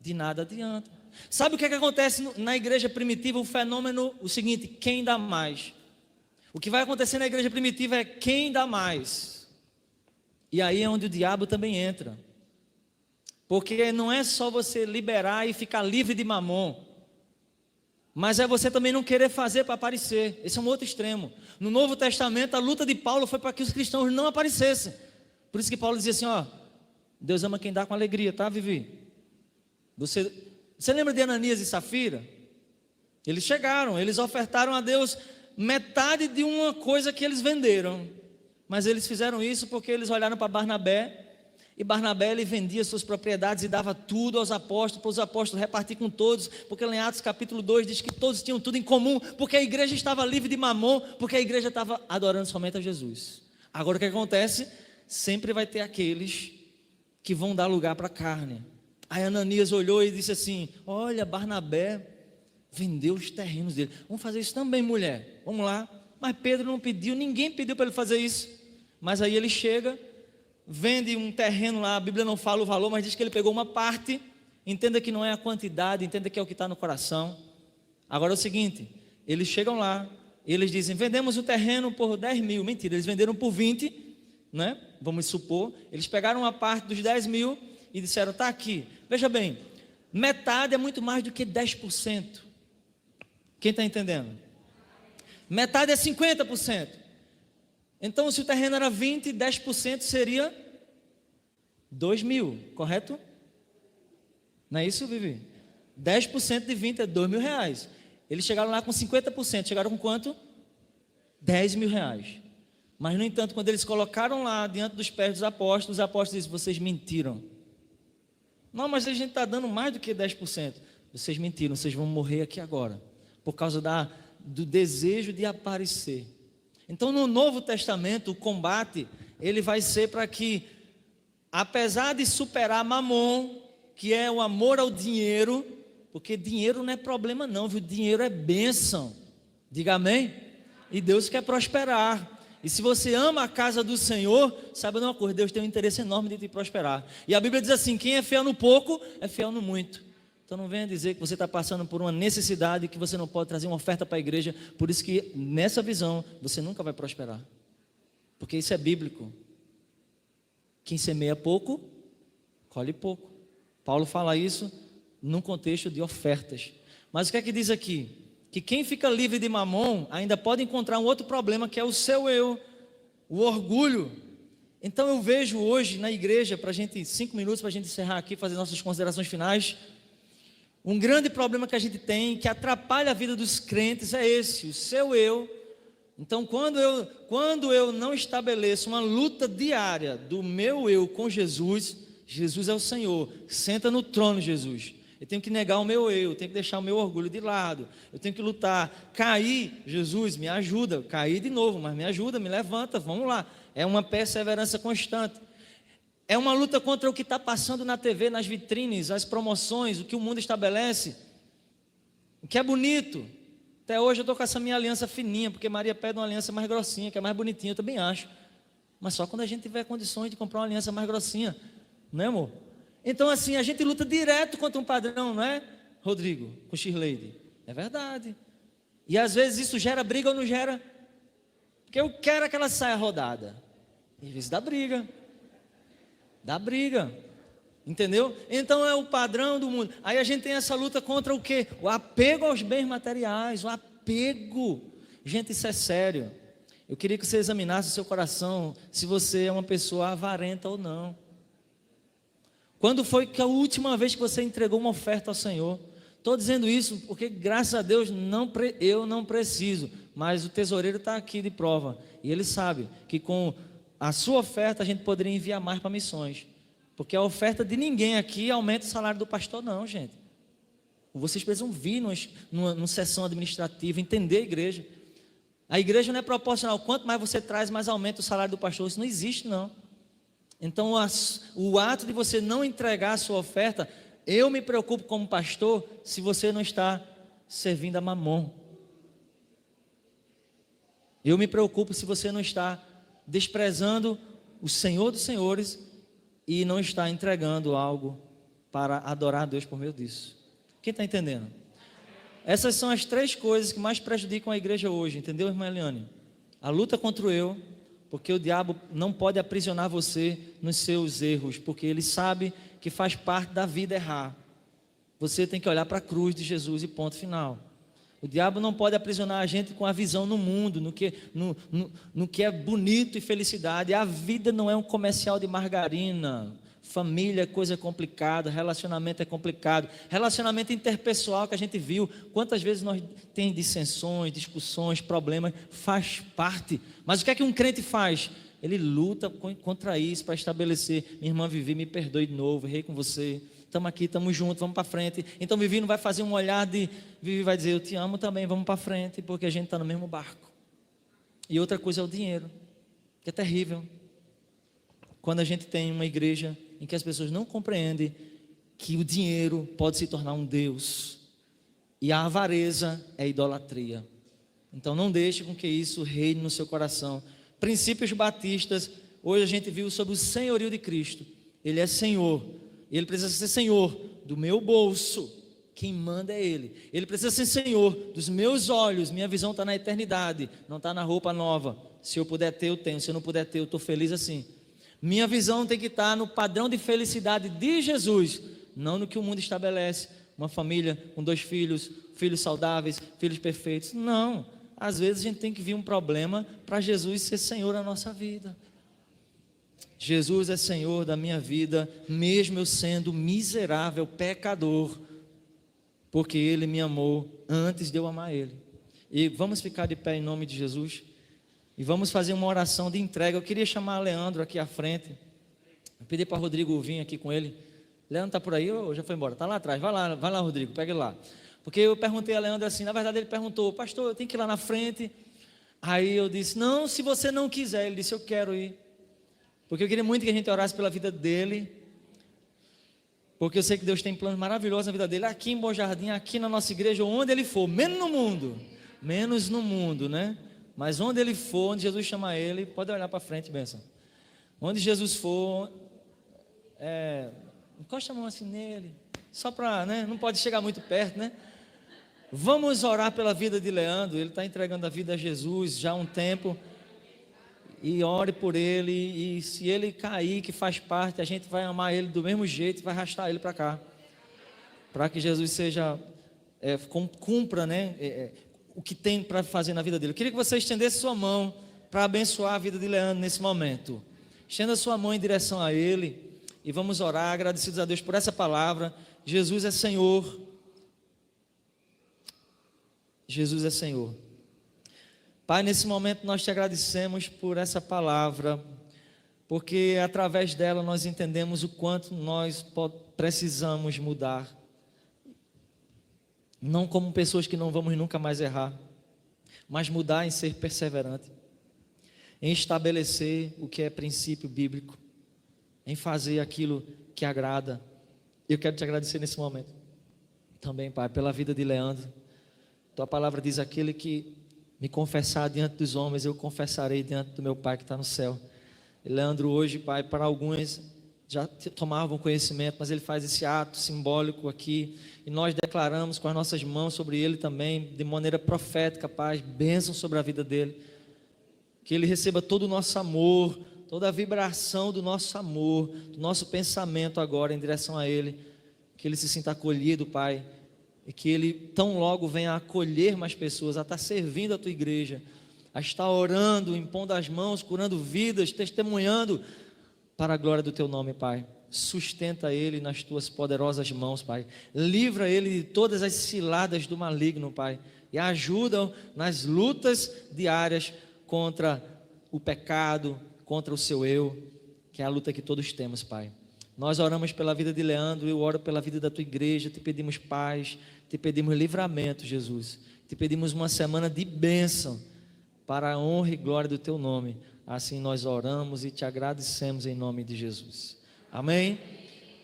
De nada adianta. Sabe o que acontece na igreja primitiva? O fenômeno, o seguinte: quem dá mais? O que vai acontecer na igreja primitiva é quem dá mais. E aí é onde o diabo também entra. Porque não é só você liberar e ficar livre de mamon, mas é você também não querer fazer para aparecer. Esse é um outro extremo. No Novo Testamento, a luta de Paulo foi para que os cristãos não aparecessem. Por isso que Paulo dizia assim: Deus ama quem dá com alegria, tá, Vivi? Você lembra de Ananias e Safira? Eles chegaram, eles ofertaram a Deus metade de uma coisa que eles venderam. Mas eles fizeram isso porque eles olharam para Barnabé, e Barnabé ele vendia suas propriedades e dava tudo aos apóstolos, para os apóstolos repartir com todos, porque lá em Atos capítulo 2 diz que todos tinham tudo em comum, porque a igreja estava livre de mamon, porque a igreja estava adorando somente a Jesus. Agora o que acontece? Sempre vai ter aqueles que vão dar lugar para a carne. Aí Ananias olhou e disse assim: olha, Barnabé vendeu os terrenos dele, vamos fazer isso também, mulher, vamos lá. Mas Pedro não pediu, ninguém pediu para ele fazer isso. Mas aí ele chega, vende um terreno lá, a Bíblia não fala o valor, mas diz que ele pegou uma parte. Entenda que não é a quantidade, entenda que é o que está no coração. Agora é o seguinte: eles chegam lá, eles dizem: vendemos o terreno por 10 mil. Mentira, eles venderam por 20, né? Vamos supor. Eles pegaram uma parte dos 10 mil e disseram: está aqui. Veja bem, metade é muito mais do que 10%. Quem está entendendo? Metade é 50%. Então, se o terreno era 20, 10% seria 2 mil, correto? Não é isso, Vivi? 10% de 20 é 2 mil reais. Eles chegaram lá com 50%. Chegaram com quanto? 10 mil reais. Mas, no entanto, quando eles colocaram lá diante dos pés dos apóstolos, os apóstolos disseram: vocês mentiram. Não, mas a gente está dando mais do que 10%. Vocês mentiram, vocês vão morrer aqui agora, por causa do desejo de aparecer. Então, no Novo Testamento, o combate, ele vai ser para que, apesar de superar mamon, que é o amor ao dinheiro, porque dinheiro não é problema não, viu? Dinheiro é bênção. Diga amém? E Deus quer prosperar. E se você ama a casa do Senhor, saiba de uma coisa: Deus tem um interesse enorme de te prosperar. E a Bíblia diz assim: quem é fiel no pouco, é fiel no muito. Então não venha dizer que você está passando por uma necessidade, que você não pode trazer uma oferta para a igreja. Por isso que nessa visão você nunca vai prosperar, porque isso é bíblico. Quem semeia pouco, colhe pouco. Paulo fala isso num contexto de ofertas. Mas o que é que diz aqui? Que quem fica livre de mamon ainda pode encontrar um outro problema, que é o seu eu, o orgulho. Então eu vejo hoje na igreja, para a gente, 5 minutos para a gente encerrar aqui, fazer nossas considerações finais, Um grande problema que a gente tem, que atrapalha a vida dos crentes, é esse, o seu eu. Então, quando eu não estabeleço uma luta diária do meu eu com Jesus, Jesus é o Senhor, senta no trono, Jesus. Eu tenho que negar o meu eu tenho que deixar o meu orgulho de lado, eu tenho que lutar, cair, Jesus, me ajuda, cair de novo, mas me ajuda, me levanta, vamos lá. É uma perseverança constante. É uma luta contra o que está passando na TV, nas vitrines, as promoções, o que o mundo estabelece, o que é bonito. Até hoje eu estou com essa minha aliança fininha, porque Maria pede uma aliança mais grossinha, que é mais bonitinha, eu também acho. Mas só quando a gente tiver condições de comprar uma aliança mais grossinha, não é, amor? Então assim, a gente luta direto contra um padrão, não é, Rodrigo, com Shirley? É verdade. E às vezes isso gera briga ou não gera? Porque eu quero que ela saia rodada. E às vezes dá briga. Dá briga. Entendeu? Então é o padrão do mundo. Aí a gente tem essa luta contra o quê? O apego aos bens materiais, o apego. Gente, isso é sério. Eu queria que você examinasse o seu coração, se você é uma pessoa avarenta ou não. Quando foi que a última vez que você entregou uma oferta ao Senhor? Estou dizendo isso porque, graças a Deus, eu não preciso, mas o tesoureiro está aqui de prova, e ele sabe que com a sua oferta a gente poderia enviar mais para missões, porque a oferta de ninguém aqui aumenta o salário do pastor, não, gente. Vocês precisam vir numa sessão administrativa, entender a igreja não é proporcional, quanto mais você traz, mais aumenta o salário do pastor, isso não existe, não. Então o ato de você não entregar a sua oferta, eu me preocupo como pastor, se você não está servindo a Mamon. Eu me preocupo se você não está desprezando o Senhor dos Senhores e não está entregando algo para adorar a Deus por meio disso. Quem está entendendo? Essas são as 3 coisas que mais prejudicam a igreja hoje, entendeu, irmã Eliane? A luta contra o eu, porque o diabo não pode aprisionar você nos seus erros, porque ele sabe que faz parte da vida errar. Você tem que olhar para a cruz de Jesus e ponto final. O diabo não pode aprisionar a gente com a visão no mundo, no que é bonito e felicidade. A vida não é um comercial de margarina. Família é coisa complicada, relacionamento é complicado. Relacionamento interpessoal que a gente viu, quantas vezes nós temos dissensões, discussões, problemas, faz parte. Mas o que é que um crente faz? Ele luta contra isso para estabelecer: minha irmã Vivi, me perdoe de novo, errei com você, estamos aqui, estamos juntos, vamos para frente. Então Vivi não vai fazer um olhar de, Vivi vai dizer, eu te amo também, vamos para frente, porque a gente está no mesmo barco. E outra coisa é o dinheiro, que é terrível. Quando a gente tem uma igreja em que as pessoas não compreendem que o dinheiro pode se tornar um Deus, e a avareza é idolatria. Então não deixe com que isso reine no seu coração. Princípios batistas, hoje a gente viu sobre o senhorio de Cristo. Ele é Senhor, Ele precisa ser Senhor do meu bolso, quem manda é Ele. Ele precisa ser Senhor dos meus olhos, minha visão está na eternidade, não está na roupa nova. Se eu puder ter, eu tenho, se eu não puder ter, eu estou feliz assim. Minha visão tem que estar no padrão de felicidade de Jesus, não no que o mundo estabelece. Uma família com 2 filhos, filhos saudáveis, filhos perfeitos. Não, às vezes a gente tem que vir um problema para Jesus ser Senhor da nossa vida. Jesus é Senhor da minha vida, mesmo eu sendo miserável, pecador, porque Ele me amou antes de eu amar Ele. E vamos ficar de pé em nome de Jesus. E vamos fazer uma oração de entrega. Eu queria chamar Leandro aqui à frente. Eu pedi para Rodrigo vir aqui com ele. Leandro está por aí ou já foi embora? Está lá atrás. Vai lá, Rodrigo, pega ele lá. Porque eu perguntei a Leandro assim, na verdade ele perguntou, pastor, eu tenho que ir lá na frente. Aí eu disse, não, se você não quiser. Ele disse, eu quero ir. Porque eu queria muito que a gente orasse pela vida dele. Porque eu sei que Deus tem planos maravilhosos na vida dele. Aqui em Bom Jardim, aqui na nossa igreja, onde ele for, menos no mundo, né? Mas onde ele for, onde Jesus chama ele, pode olhar para frente, bênção. Onde Jesus for, encosta a mão assim nele, só para, né? Não pode chegar muito perto, né? Vamos orar pela vida de Leandro. Ele está entregando a vida a Jesus já há um tempo. E ore por ele. E se ele cair, que faz parte, a gente vai amar ele do mesmo jeito, vai arrastar ele para cá, para que Jesus seja cumpra, né? O que tem para fazer na vida dele. Eu queria que você estendesse sua mão para abençoar a vida de Leandro nesse momento. Estenda sua mão em direção a ele e vamos orar, agradecidos a Deus por essa palavra. Jesus é Senhor, Jesus é Senhor. Pai, nesse momento nós te agradecemos por essa palavra, porque através dela nós entendemos o quanto nós precisamos mudar, não como pessoas que não vamos nunca mais errar, mas mudar em ser perseverante, em estabelecer o que é princípio bíblico, em fazer aquilo que agrada. Eu quero te agradecer nesse momento também, Pai, pela vida de Leandro. Tua palavra diz: aquele que me confessar diante dos homens, eu confessarei diante do meu Pai que está no céu. E Leandro hoje, Pai, para alguns já tomavam conhecimento, mas ele faz esse ato simbólico aqui, e nós declaramos com as nossas mãos sobre ele também, de maneira profética, Pai, bênção sobre a vida dele, que ele receba todo o nosso amor, toda a vibração do nosso amor, do nosso pensamento agora em direção a ele, que ele se sinta acolhido, Pai, e que ele tão logo venha a acolher mais pessoas, a estar servindo a tua igreja, a estar orando, impondo as mãos, curando vidas, testemunhando para a glória do teu nome, Pai. Sustenta ele nas tuas poderosas mãos, Pai. Livra ele de todas as ciladas do maligno, Pai, e ajuda-o nas lutas diárias contra o pecado, contra o seu eu, que é a luta que todos temos, Pai. Nós oramos pela vida de Leandro, eu oro pela vida da tua igreja, te pedimos paz, te pedimos livramento, Jesus, te pedimos uma semana de bênção, para a honra e glória do teu nome. Assim nós oramos e te agradecemos em nome de Jesus, amém?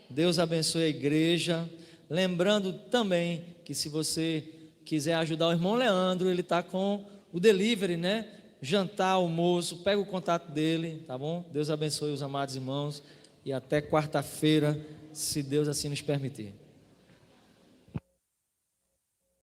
Deus abençoe a igreja, lembrando também que se você quiser ajudar o irmão Leandro, ele está com o delivery, né? Jantar, almoço, pega o contato dele, tá bom? Deus abençoe os amados irmãos, e até quarta-feira, se Deus assim nos permitir.